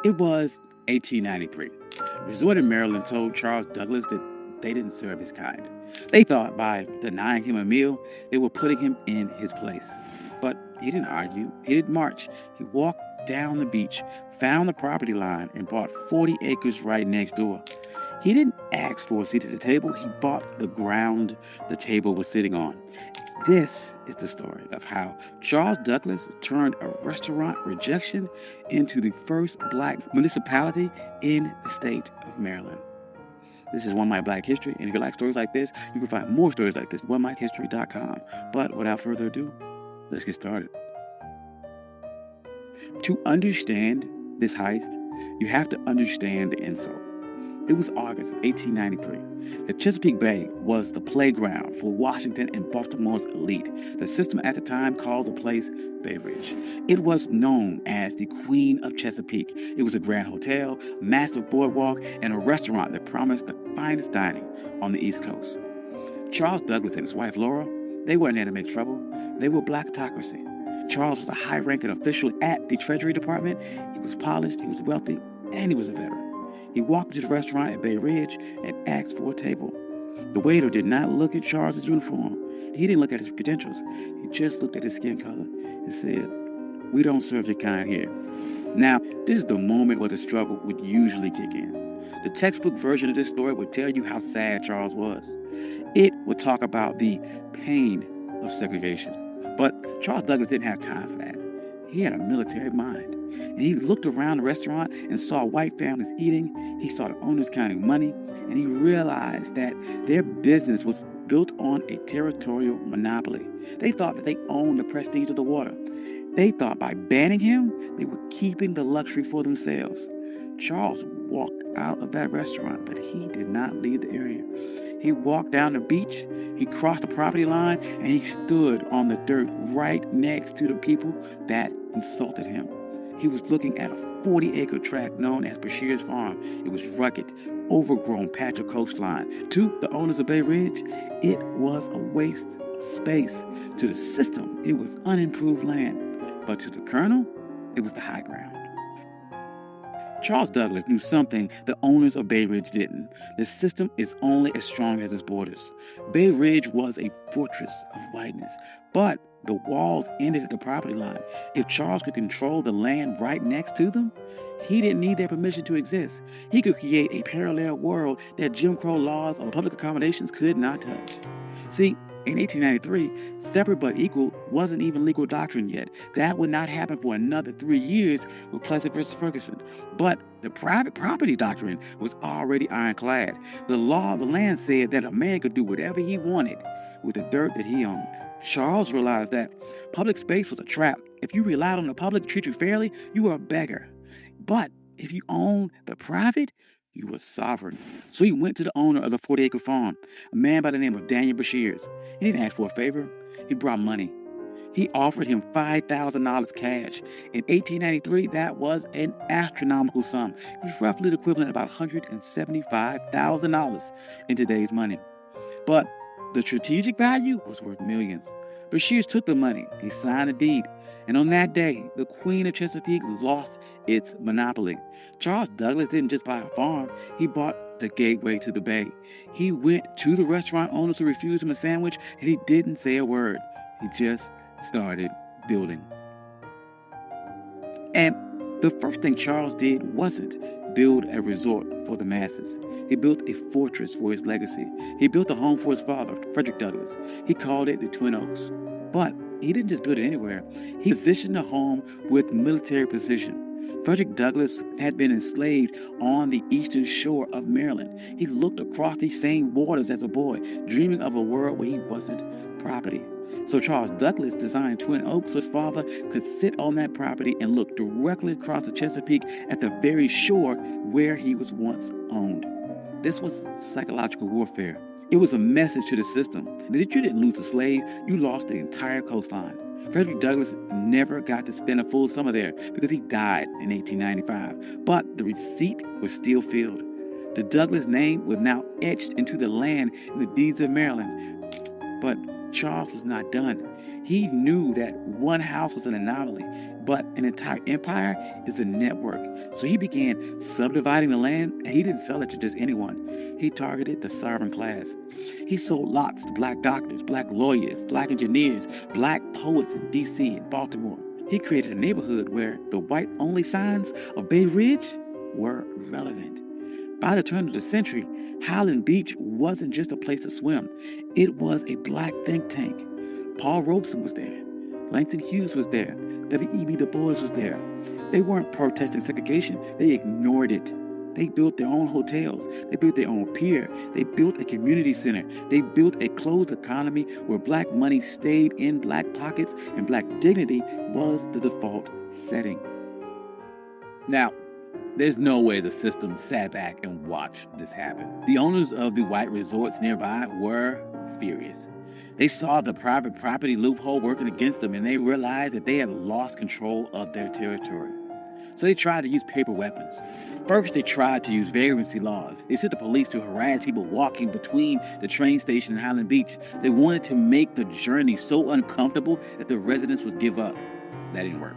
It was 1893. A resort in Maryland told Charles Douglas that they didn't serve his kind. They thought by denying him a meal, they were putting him in his place. But he didn't argue. He didn't march. He walked down the beach, found the property line, and bought 40 acres right next door. He didn't ask for a seat at the table. He bought the ground the table was sitting on. This is the story of how Charles Douglas turned a restaurant rejection into the first black municipality in the state of Maryland. This is One Mike Black History, and if you like stories like this, you can find more stories like this at onemikehistory.com. But without further ado, let's get started. To understand this heist, you have to understand the insult. It was August of 1893. The Chesapeake Bay was the playground for Washington and Baltimore's elite. The system at the time called the place Bay Ridge. It was known as the Queen of Chesapeake. It was a grand hotel, massive boardwalk, and a restaurant that promised the finest dining on the East Coast. Charles Douglas and his wife Laura, they weren't there to make trouble. They were blackocracy. Charles was a high-ranking official at the Treasury Department. He was polished, he was wealthy, and he was a veteran. He walked into the restaurant at Bay Ridge and asked for a table. The waiter did not look at Charles's uniform. He didn't look at his credentials. He just looked at his skin color and said, "We don't serve your kind here." Now, this is the moment where the struggle would usually kick in. The textbook version of this story would tell you how sad Charles was. It would talk about the pain of segregation. But Charles Douglas didn't have time for that. He had a military mind. And he looked around the restaurant and saw white families eating. He saw the owners counting money. And he realized that their business was built on a territorial monopoly. They thought that they owned the prestige of the water. They thought by banning him, they were keeping the luxury for themselves. Charles walked out of that restaurant, but he did not leave the area. He walked down the beach, he crossed the property line, and he stood on the dirt right next to the people that insulted him. He was looking at a 40-acre tract known as Bashir's Farm. It was rugged, overgrown patch of coastline. To the owners of Bay Ridge, it was a waste of space. To the system, it was unimproved land. But to the Colonel, it was the high ground. Charles Douglas knew something the owners of Bay Ridge didn't. The system is only as strong as its borders. Bay Ridge was a fortress of whiteness, but the walls ended at the property line. If Charles could control the land right next to them, he didn't need their permission to exist. He could create a parallel world that Jim Crow laws or public accommodations could not touch. See, in 1893, separate but equal wasn't even legal doctrine yet. That would not happen for another 3 years with Plessy versus Ferguson. But the private property doctrine was already ironclad. The law of the land said that a man could do whatever he wanted with the dirt that he owned. Charles realized that public space was a trap. If you relied on the public to treat you fairly, you were a beggar. But if you owned the private, you were sovereign. So he went to the owner of the 40-acre farm, a man by the name of Daniel Bashirs. He didn't ask for a favor. He brought money. He offered him $5,000 cash. In 1893, that was an astronomical sum. It was roughly the equivalent of about $175,000 in today's money. But the strategic value was worth millions. Bashirs took the money. He signed the deed. And on that day, the Queen of Chesapeake lost its monopoly. Charles Douglas didn't just buy a farm. He bought the gateway to the bay. He went to the restaurant owners who refused him a sandwich, and he didn't say a word. He just started building. And the first thing Charles did wasn't build a resort for the masses. He built a fortress for his legacy. He built a home for his father, Frederick Douglass. He called it the Twin Oaks. But he didn't just build it anywhere. He positioned the home with military precision. Frederick Douglass had been enslaved on the eastern shore of Maryland. He looked across these same waters as a boy, dreaming of a world where he wasn't property. So Charles Douglas designed Twin Oaks so his father could sit on that property and look directly across the Chesapeake at the very shore where he was once owned. This was psychological warfare. It was a message to the system that if you didn't lose a slave, you lost the entire coastline. Frederick Douglass never got to spend a full summer there because he died in 1895, but the receipt was still filled. The Douglass name was now etched into the land in the deeds of Maryland. But Charles was not done. He knew that one house was an anomaly, but an entire empire is a network. So he began subdividing the land, and he didn't sell it to just anyone. He targeted the sovereign class. He sold lots to black doctors, black lawyers, black engineers, black poets in D.C. and Baltimore. He created a neighborhood where the white-only signs of Bay Ridge were relevant. By the turn of the century, Highland Beach wasn't just a place to swim. It was a black think tank. Paul Robeson was there. Langston Hughes was there. W.E.B. Du Bois was there. They weren't protesting segregation. They ignored it. They built their own hotels. They built their own pier. They built a community center. They built a closed economy where black money stayed in black pockets and black dignity was the default setting. Now, there's no way the system sat back and watched this happen. The owners of the white resorts nearby were furious. They saw the private property loophole working against them, and they realized that they had lost control of their territory. So they tried to use paper weapons. First, they tried to use vagrancy laws. They sent the police to harass people walking between the train station and Highland Beach. They wanted to make the journey so uncomfortable that the residents would give up. That didn't work.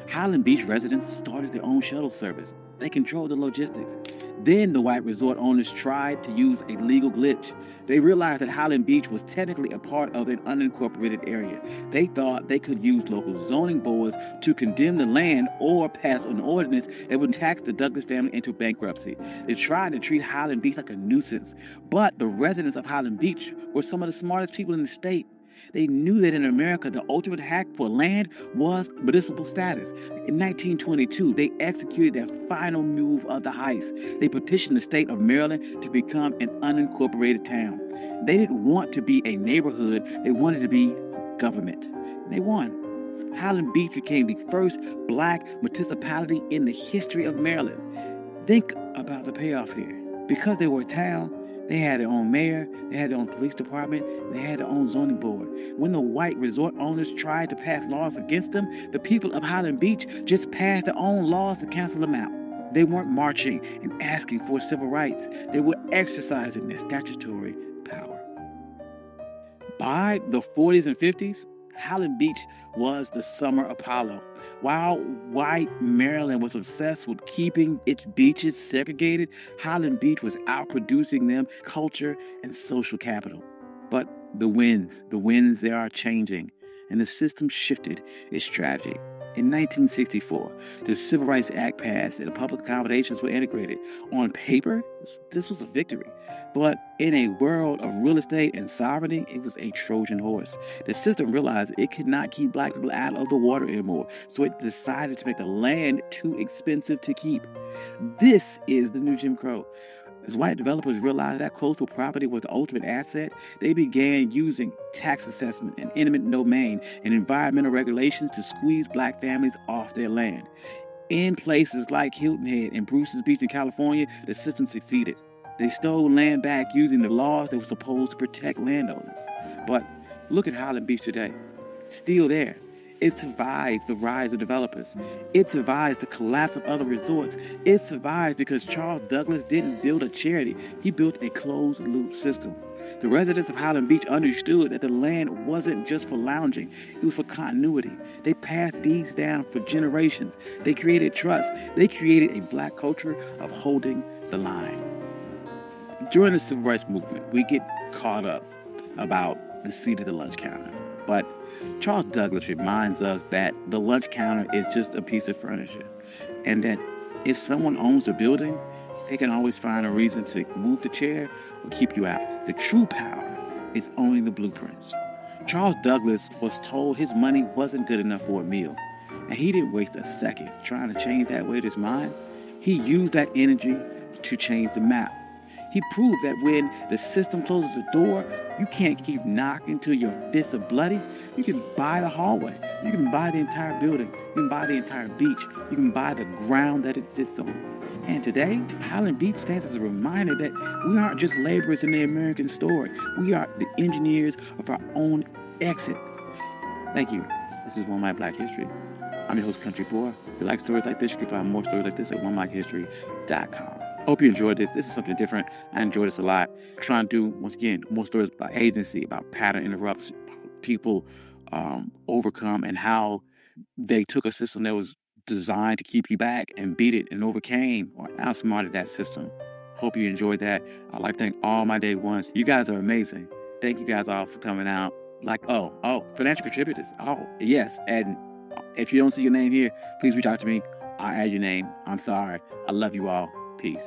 Highland Beach residents started their own shuttle service. They controlled the logistics. Then the white resort owners tried to use a legal glitch. They realized that Highland Beach was technically a part of an unincorporated area. They thought they could use local zoning boards to condemn the land or pass an ordinance that would tax the Douglas family into bankruptcy. They tried to treat Highland Beach like a nuisance, but the residents of Highland Beach were some of the smartest people in the state. They knew that in America, the ultimate hack for land was municipal status. In 1922, they executed their final move of the heist. They petitioned the state of Maryland to become an unincorporated town. They didn't want to be a neighborhood. They wanted to be government. They won. Highland Beach became the first black municipality in the history of Maryland. Think about the payoff here. Because they were a town, they had their own mayor, they had their own police department, they had their own zoning board. When the white resort owners tried to pass laws against them, the people of Highland Beach just passed their own laws to cancel them out. They weren't marching and asking for civil rights. They were exercising their statutory power. By the 40s and 50s, Highland Beach was the summer Apollo. While white Maryland was obsessed with keeping its beaches segregated, Highland Beach was outproducing them culture and social capital. But the winds, they are changing, and the system shifted its strategy. In 1964, the Civil Rights Act passed and the public accommodations were integrated. On paper, this was a victory. But in a world of real estate and sovereignty, it was a Trojan horse. The system realized it could not keep black people out of the water anymore, so it decided to make the land too expensive to keep. This is the new Jim Crow. As white developers realized that coastal property was the ultimate asset, they began using tax assessment and eminent domain and environmental regulations to squeeze black families off their land. In places like Hilton Head and Bruce's Beach in California, the system succeeded. They stole land back using the laws that were supposed to protect landowners. But look at Highland Beach today. It's still there. It survived the rise of developers. It survived the collapse of other resorts. It survived because Charles Douglas didn't build a charity. He built a closed-loop system. The residents of Highland Beach understood that the land wasn't just for lounging. It was for continuity. They passed these down for generations. They created trust. They created a black culture of holding the line. During the Civil Rights Movement, we get caught up about the seat at the lunch counter. But Charles Douglas reminds us that the lunch counter is just a piece of furniture, and that if someone owns the building, they can always find a reason to move the chair or keep you out. The true power is owning the blueprints. Charles Douglas was told his money wasn't good enough for a meal, and he didn't waste a second trying to change that with his mind. He used that energy to change the map. He proved that when the system closes the door, you can't keep knocking till your fists are bloody. You can buy the hallway. You can buy the entire building. You can buy the entire beach. You can buy the ground that it sits on. And today, Highland Beach stands as a reminder that we aren't just laborers in the American story. We are the engineers of our own exit. Thank you. This is One Mike Black History. I'm your host, Country Boy. If you like stories like this, you can find more stories like this at onemikehistory.com. Hope you enjoyed this. This is something different. I enjoyed this a lot. Trying to do, once again, more stories about agency, about pattern interrupts, people overcome, and how they took a system that was designed to keep you back and beat it and overcame or outsmarted that system. Hope you enjoyed that. I'd like to thank all my day ones. You guys are amazing. Thank you guys all for coming out. Financial contributors. Oh, yes. And if you don't see your name here, please reach out to me. I'll add your name. I'm sorry. I love you all. Peace.